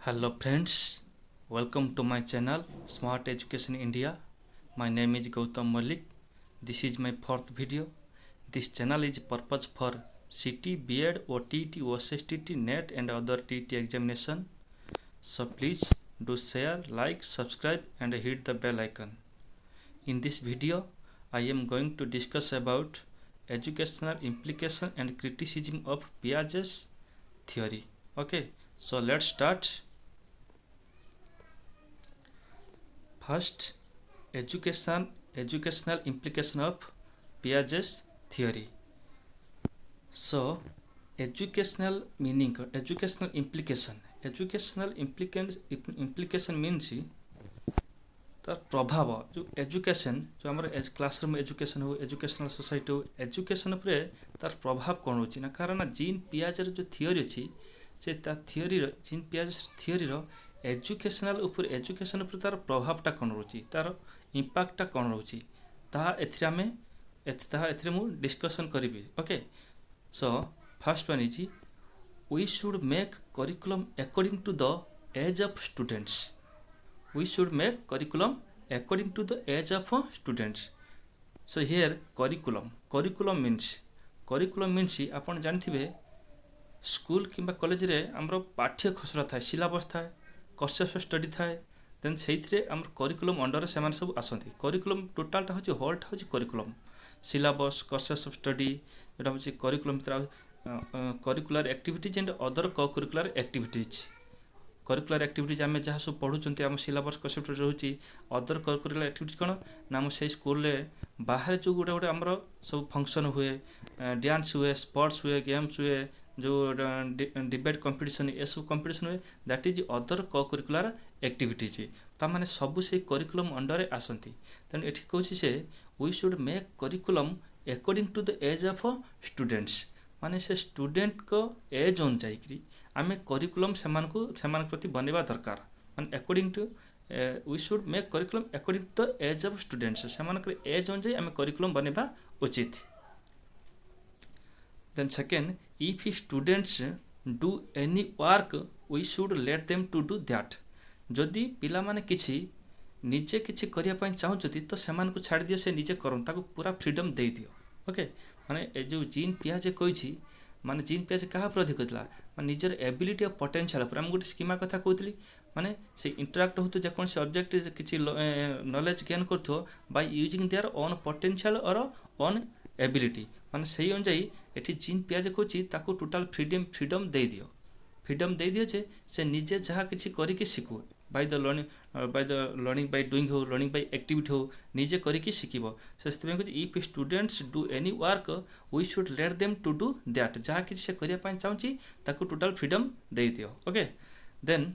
Hello friends, welcome to my channel Smart Education India. My name is Gautam Malik. This is my fourth video. This channel is purpose for CT, B.Ed, OTT, OSSTT, NET and other TT examination. So please do share, like, subscribe and hit the bell icon. In this video, I am going to discuss about educational implication and criticism of Piaget's theory. Okay, so let's start. First, educational implication of Piaget's theory. So, educational meaning, educational implication means तार प्रभाव जो education जो आम classroom education हो educational society हो education उपरे तार प्रभाव कौन होची ना कारण जीन पियाजर जो थियोरी अच्छी से थियोरी जीन पियाज थियोरी एजुकेशनल एजुकेशन उपर तार प्रभावटा कौन रोची तार इंपैक्टटा कौन रोची ताहा एथिरे आमे एथिरे मु डिस्कशन करिवि. Okay, so first one is we should make curriculum according to the age of students. We should make curriculum according to the age of students. So here curriculum means आपण जानथिबे स्कूल किंबा college रे हमरो पाठ्य खसरा थाए syllabus थाए concept study थाए then सेइथरे हमर करिकुलम अंडर से मान सब आसंती. करिकुलम टोटल टा होची होल टा होची करिकुलम सिलेबस कॉन्सेप्ट स्टडी एटा होची curriculum curricular activities and other को करिकुलर एक्टिविटीज. करिकुलर एक्टिविटीज आम जहाँ सब पढ़ुंट आम सिलेबस कन्सेप्ट रोचे अदर करिकुलर एक्टिविटीज कौन ना आम से स्कूल बाहर जो गोटे गोटे आमर सब फंक्शन हुए डांस हुए स्पोर्ट्स हुए गेम्स हुए जो डिबेट कंपटीशन ये सब कंपटीशन हुए that is other curricular activities ताने सबू से करिकुलम अंडर आसती. तेणु ये कौन से we should make curriculum according to the age of students माने से स्टूडेंट को एज अनुजाई आम करिकुलम से प्रति बनवा दरकार माने according to we should make curriculum according to the age of students से एज अनुजाई आम करिकुलम बनवा उचित. Then second if students do any work we should let them to do that. जदि पिला माने किछि निजे किछि करिया पय चाहउछथि तो सेमान को छाड़ दियो से निजे करन ताको पूरा फ्रीडम दे दियो. ओके, माने जो जीन पियाजे कही माने जीन पियाजे क्या अधिक होता माने निजर एबिलिटी और पोटेंशियल पर आम गोटे स्कीमा कथा कहती माने से इंटराक्ट हो जेकोसी सब्जेक्ट किसी नॉलेज गेन कर bye using their own potential और ओन एबिलिटी माने सही अनुजाई ये जीन पियाजे कहूँ टोटाल फ्रीडम दे दियो जे से निजे जहाँ किसी करके शिखु by the learning by doing हो लर्निंग बाय एक्टिविटी हो निजे करके शिखिबो. से if students do any work we should let them to do that जहाँ किसी से करिया पाई चाहूँची ताको टोटाल फ्रीडम दे दियो. Okay, then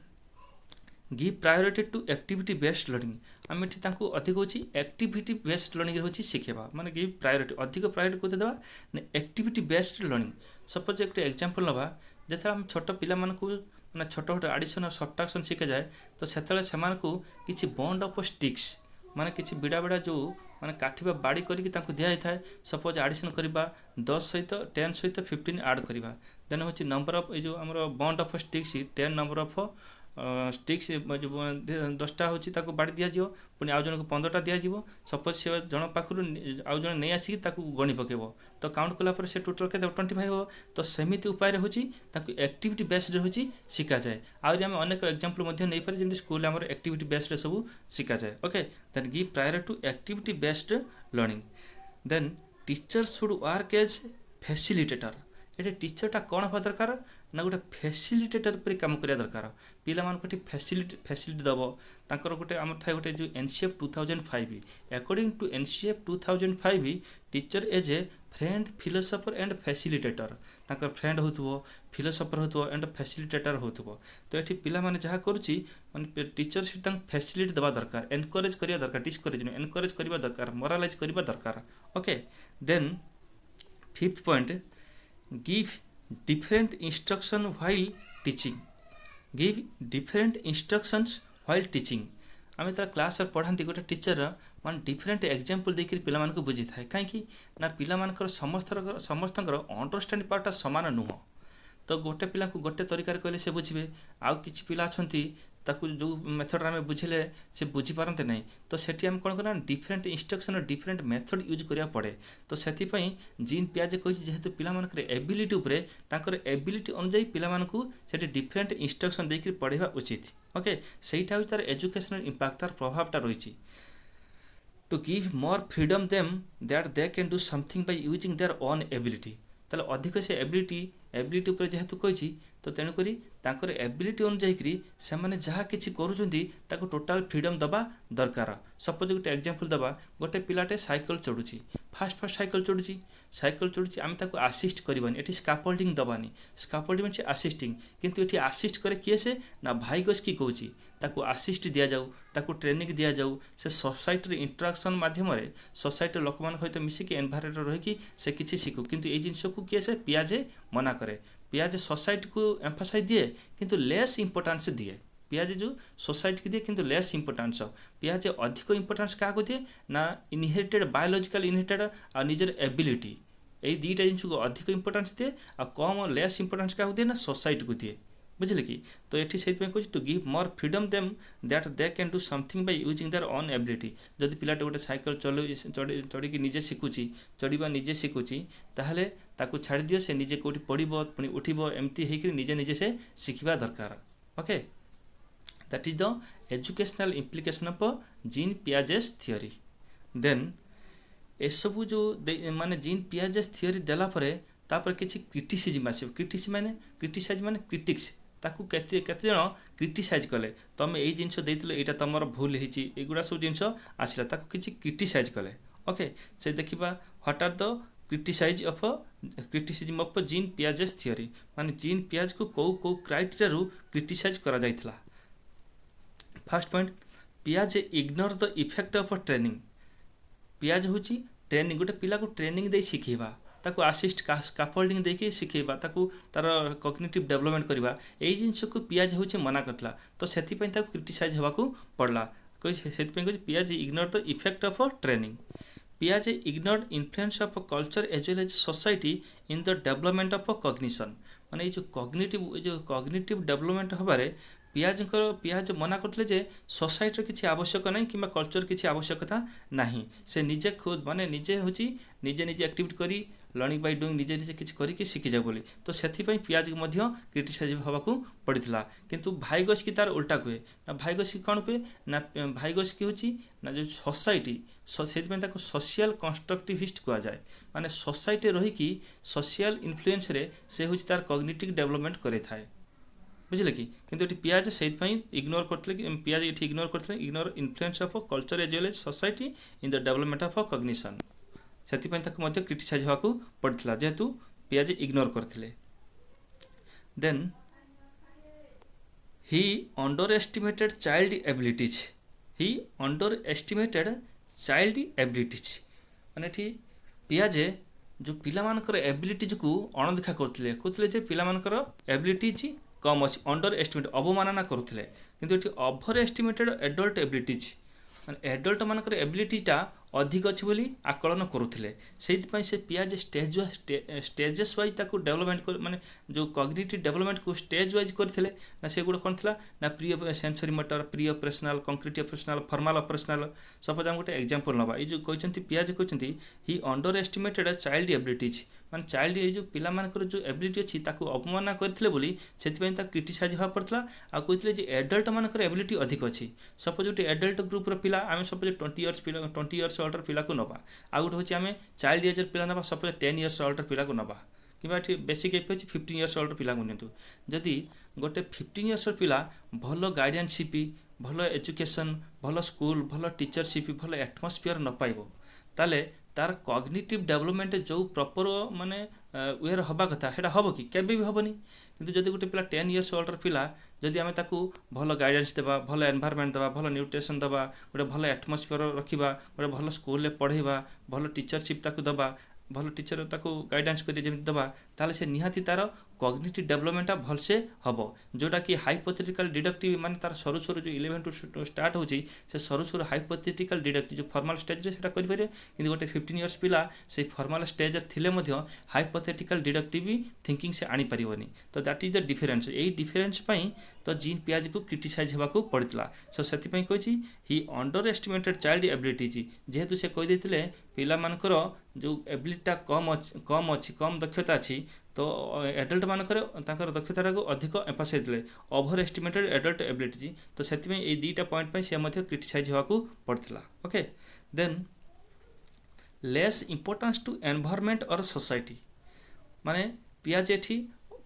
give priority to activity based learning. आम ये अधिक होची एक्टिविटी बेस्ड लर्निंग होची शिखेबा माने गिव प्रायोरिटी अधिक प्रायोरिटी को देबा ने एक्टिविटी बेस्ड लर्निंग. सपोज एक एग्जांपल नबा जेथे हम छोट पिला मानकू मैंने छोट छोट आडिशन और सब्ट्राक्शन शिखा जाए तो से किसी बॉन्ड ऑफ स्टिक्स माने किसी बिड़ा बिड़ा जो माने काटिबा बाड़ी करके दिखाई था. सपोज आडिशन करवा 10 सहित 10 सहित 15 ऐड करवा देन हूँ नंबर ऑफ जो आम bond of sticks 10 number of sticks जो 10टा हूँ बाड़ी दिज्व पुणी आउ जन को 15टा दिज्व. सपोज से जन पाखु आउ जन नहीं आसिक गणी पकेब तो काउंट कलापर से टोटल के 25 हो तो सेमती उपाय हूँ एक्टिविटी बेस्ड हूँ शिखा जाए. आम अनेक एग्जांपल नहीं पारे जमी स्कूल आम एक्टिविटी बेस्ड सब शिखा जाए. Okay, then give priority to activity based learning. Then teacher should work as facilitator. ये टीचरटा कौन हवा दरकार ना गोटे फैसिलिटेटर पर काम करिया दरकार. पिला मान को फैसिलिटी दब तांकर गोटे आम थाए गोटे जो NCF 2005 according to NCF 2005 teacher as a friend philosopher and facilitator तांकर फ्रेंड होथबो फिलोसोफर होथबो एंड फैसिलिटेटर होथबो. तो ये पिला माने जहाँ करुची माने टीचर से फैसिलिटी दबा दरकार एनकरेज करिया दरकार डिस्करेज एनकरेज करिया दरकार मोरालाइज करिया दरकार. Okay, then fifth point give different instruction while teaching. give different instructions while teaching. आम जो क्लास पढ़ाती गोटे टीचर मान डिफरेंट एग्जांपल देकर पिला को बुझी थाए कहीं ना पिला समस्त अंडरस्टैंडिंग पार्टा सामान नुह तो गोटे पिला को गोटे तरीका कहले से बुझे, आउ किछि पिला अछंती ताकू जो मेथड आम बुझिले से बुझीपारते ना, तो सेठी आम कौन करना different instruction different method use करा पड़े। तो से जीन पियाजे कही जेहेतु पिलामानकर एबिलिटी उपरे तांकर एबिलिटी अनुसार पिलामानकु सेठी डिफरेंट इंस्ट्रक्शन देकर पढ़ाइबा उचित। ओके, सेटा हूँ तार एजुकेशनल इम्पैक्ट तार प्रभावटा रही। To give more freedom them that they can do something by using their own ability, ताले अधिक से एबिलिटी उपर जेहेतु कही, तो तेणुक तांकर एबिलिटी अनुजाई से मैंने जहाँ किसी करूँ टोटाल फ्रीडम दबा दरकार। सपोज गोटे एग्जांपल दबा, गोटे पिलाटे साइकिल चढ़ुची, फास्ट साइकिल चढ़ुची आम ताको आसिस्ट करबानी, एटी स्काफोल्डिंग दबानी, स्काफोल्डिंग मीन्स आसिस्टिंग, किंतु एटी आसिस्ट करे किए से ना भाई गोस की कहूँ ताको आसिस्ट दि जाऊ, ताको ट्रेनिंग दि जाऊ, से सोसाइटी इंटराक्शन माध्यम सोसाइटी लोक मान सहित मिसिकी एनवायरमेंट रही से किसी शिखु, किंतु ये जिनस को किए से पियाजे मना करे। पियाजे सोसाइटी को एम्फासाइज दिए किंतु लेस इंपोर्टेंस दिए, पियाजे जो सोसाइटी की दिए किंतु लेस इंपोर्टेंस, पियाजे अधिक इंपोर्टेंस क्या दिए ना इनहेरिटेड बायोलॉजिकल इनहेरिटेड और निजर एबिलिटी, यही दुईटा जिन को अधिक इंपोर्टेंस दिए आ कम लेस इंपोर्टेंस क्या दिए ना सोसाइटी को दिए, बुझे कि। तो ये से कह to give more freedom them that they can do something by using their own ability. जदि पिलाटे गोटे साइकिल चढ़ी निजे शिखुची, चढ़ा निजे शिखुची, ताहले ताकू छाड़ दियो, से निजे कोठी पड़िबो पुणी उठिबो, एमती हेकि निजे निजे से शिखिबा दरकार। Okay, that is the educational implication of Jean Piaget's theory. देन एसबू जो माने जीन पियाजेस थियोरी देला परे तापर किछि क्रिटिसिज्म आसिबो। क्रिटिसाइज माने क्रिटिक्स, ताकू केते जन क्रिटिसाइज कले, तुम यही जिनस देइथिलो एटा तमर भूल हेछि, एगुडा सब जिनस आसिला ताकू किछि क्रिटिसाइज कले। ओके, से देखिबा what are the criticism of Jean Piaget's theory, माने जीन पियाज को कौ क्राइटेरिया रु क्रिटिसाइज करा जाइथिला। फर्स्ट पॉइंट, पियाज ignore the effect of training. पियाज होची ट्रेनिंग, गोटे पिला को ट्रेनिंग दे शिखेबा, ताको आसिस्ट स्काफोल्डिंग देके शिखेबा, ताको तार कॉग्निटिव डेवलपमेंट करबा, एई जिंस को पियाज होची मना करतला। तो सेति पई ताको क्रिटिसाइज हेबाकू पड़ला, सेति पई कहै पियाज ignore the effect of training. पियाज ignore influence of culture as well as society in the development of cognition, माने जो कॉग्निटिव डेवलपमेंट हबारे पियाज मना करते जे सोसाइटी किसी आवश्यक नहीं कि कल्चर किसी आवश्यकता नहीं, से निजे खुद माने निजे होची निजे एक्टिविटी करी लर्निंग बाय डूइंग निजे किसी करके शिखि जाए बोली। तो से पियाज को क्रिटिसाइज होगा पड़ता, किंतु भाईगोस की तार उल्टा कहे ना, भाईगोस की कौन कहे ना, भाईगोस की होची ना जो सोसाइटी से सोशियल कंस्ट्रक्टिविस्ट कह जाए, माने सोसाइटी रहीकि सोशियल इन्फ्लुएंस रे से होची तार कॉग्निटिव डेवलपमेंट करे थाए, बुझे कि। किंतु ये पियाज से इग्नोर करते, पियाज ये इग्नोर करते, ignore influence of culture as well as society in the development of cognition, से क्रिटिसाइज होगा पड़ता जेहेतु पियाज इग्नोर करते। Then he underestimated child abilities, माने पियाजे जो पिलामानकर एबिलिटीज को अणदेखा करते पिलामानकर एबिलिटीज कम अच्छी, अंडर एस्टिमेट अवमानना करुले, किंतु ये ओभर एस्टिमेटेड एडल्ट एबिलिटीज, माने एडल्ट मानकर एबिलिटीटा अधिक अच्छी बोली आकलन करुले, से पियाज स्टेजेस वाइज ताको डेवलपमेंट माने जो कॉग्निटिव डेवलपमेंट को स्टेज वाइज करथिले ना, से गुड कौन थिला ना pre sensory motor, pre operational, concrete operational, formal operational. Suppose हम गोटे एग्जांपल नबा, ये जो कहते पियाज कहते ही अंडर एस्टिमेटेड चाइल्ड एबिलिटीज, माने चाइल्ड ये जो पिला मानकर जो एबिलिटी अच्छी ताको अपमान करथिले बोली सेति क्रिटिसाइज होगा पड़ता, आ कहते जे एडल्ट मानकर एबिलिटी अधिक अच्छी। सपोज गोटे एडल्ट ग्रुप पिला आम सपोज 20 इयर्स ऑल्डर पिला को नबा, आ गोटे होची आमे चाइल्ड एज पिला नबा, सपोज 10 इयर्स ऑल्डर पिला को नबा, कि बेसिक एफ अच्छी 15 इयर्स ऑल्डर पिला को नियंतु। जदि गोटे 15 इयर्स पिला भल गाइडेंसशिप, भल एजुकेशन, भल स्कूल, भल टीचरशिप, भल एटमोस्फियर न पाइबो, ताले तार कॉग्निटिव डेवलपमेंट जो प्रॉपर माने वेर हवा कथा हेटा हम कि केबे भी हेनी। किंतु जदि गोटे पिला 10 इयर्स ओल्डर पिला जदि आमे ताकू भल गाइडेंस देबा, भल एनवायरनमेंट देबा, भल न्यूट्रिशन देबा, गोटे भल एटमोस्फियर रखिबा, गोटे भल स्कूल पढ़ेबा, भल टीचरशिप ताकू देबा, भल टीचर ताकू गाइडेंस करी जेमि देबा, ताले से निहाती तार कॉग्निटिव डेवलपमेंट भलसे हम जोटा कि हाइपोथेटिकल डिडक्टिव माने तार सरू सरू जो 11 टू स्टार्ट होची से सरू सरू हाइपोथेटिकल डिडक्टिव जो फॉर्मल स्टेज रे सेटा करि पारे किंतु गोटे 15 इयर्स पिला से फॉर्मल स्टेज रे थिले मध्य हाइपोथेटिकल डिडक्टिव थिंकिंग से आनी परिवनी तो that is the difference AE difference पई तो जीन पियाज को क्रिटिसाइज हेबाकू पड़ितला सो सेति पई कहछि ही अंडर एस्टिमेटेड चाइल्ड एबिलिटीज जेहेतु से कहि देथिले पिला मानकर जो एबिलिटी कम अच्छी कम दक्षता अच्छी तो एडल्ट मानकर ताकर दक्षता को अधिक एम्फासाइज देले ओवर एस्टिमेटेड एडल्ट एबिलिटीज तो सेति पई ए दुईटा पॉइंट पई से मध्य क्रिटिसाइज हेबाकू पड़ितला okay then less importance to environment और सोसाइटी माने पियाज एठी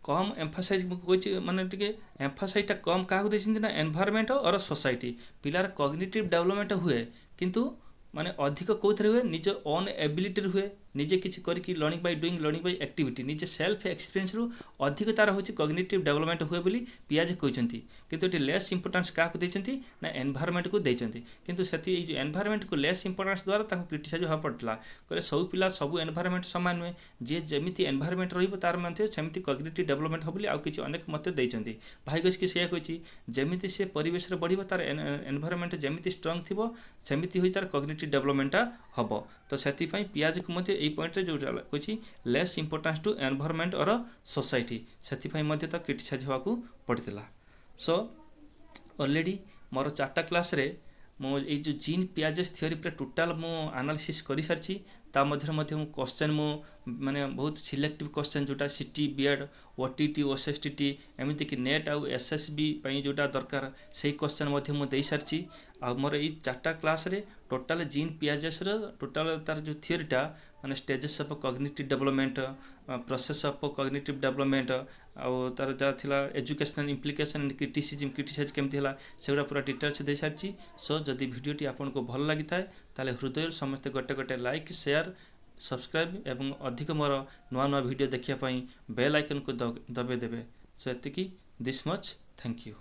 कम एम्फासाइज कही माने टिके एम्फासाइजटा कम क्या देते ना एनवायरनमेंट और सोसाइटी पिलार कॉग्निटिव डेवलपमेंट हुए किंतु माने अधिक कौन हुए निज ओन एबिलिटी हुए निजे किसी करके learning by doing learning by activity निजे सेल्फ एक्सपीरियंस रु अधिक तार होची कॉग्निटिव डेवलपमेंट हुए बोली पियाज कहते किंतु ये लेस इंपोर्टेंस क्या देते ना एनवायरनमेंट को देते किंतु से जो एनवायरनमेंट को लेस इंपोर्टेंस द्वारा क्रिटिसाइज होगा पड़ता कहले सब पिला सब एनवायरनमेंट सामान नुहे जी जमी एनवायरनमेंट रतार सेमती कॉग्निटिव डेवलपमेंट हो बोली किसी अनेक मत देते भाईगस की से कही जमी से परिवेश बढ़ तार एनवायरनमेंट जमी स्ट्रंग थी सेमती हुई तार कॉग्निटिव डेवलपमेंटा हम तो से पियाज को पॉइंट जो कही लेस इंपोर्टेंस टू एनवायरनमेंट और सोसाइटी से तो क्रिटिसाइज होगा पड़ता सो ऑलरेडी मोर 4टा क्लास रे मो जो जीन पियाजेस थ्योरी पर टोटाल मु एनालिसिस कर सारी ता मध्य क्वेश्चन मु माने बहुत सिलेक्टिव क्वेश्चन जोटा सीटी बीएड ओटीटी ओएसएसटी एमती कि नेट आउ एसएसबी पई जोटा दरकार से क्वेश्चन मध्य मु दे सारी आ मोर ये 4टा क्लास रे टोटाल जीन पियाजेस टोटाल तार जो थ्योरीटा माने stages of cognitive development process of cognitive development आउ तार जा थिला एजुकेशनल इम्प्लिकेशन क्रिटिसाइज केमती हला सेगुड़ा पूरा डिटेल्स दे सारी सो जदि वीडियोटी आपन को भल लागि थाए ताले हृदय समस्त गोटे गोटे लाइक शेयर सब्सक्राइब एवं अधिक मोर नुआ नुआ वीडियो देखिया पई बेल आइकन को दबे देबे सो एतिकी दिस मच थैंक यू।